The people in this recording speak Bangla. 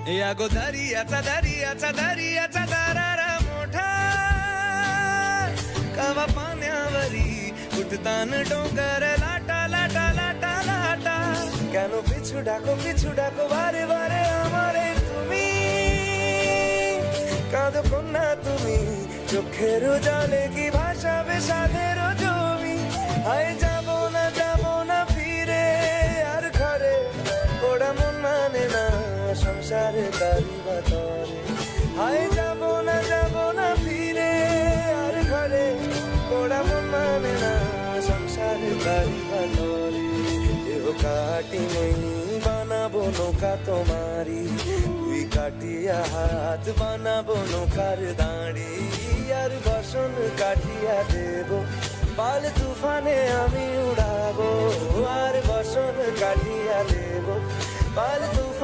या गो दर्याचा दरारा मोठा कवा पाण्यावरी उठतान डोंगर लाटा लाटा लाटा लाटा কেন পিছু ডাকো বারে বারে আমারে তুমি কাঁদো কন্যা তুমি চোখের জলে কি ভাসাবে সাধের জমি হায় যাব না ফিরে আর ঘরে ওরা মন মানে না সংসারে তারি বাতরে হায় যাব না ফিরে আর ঘরে ওরা মন মানে না সংসারে তারি বাতরে দেহ কাটি নেই বানাবো নৌকা তোমারি তুই কাটিয়া হাত বানাবো নৌকার দাঁড়ি আর বসন কাটিয়া দেব পাল তুফানে আমি উড়াবো আর বসন কাটিয়া দেব পাল তুফান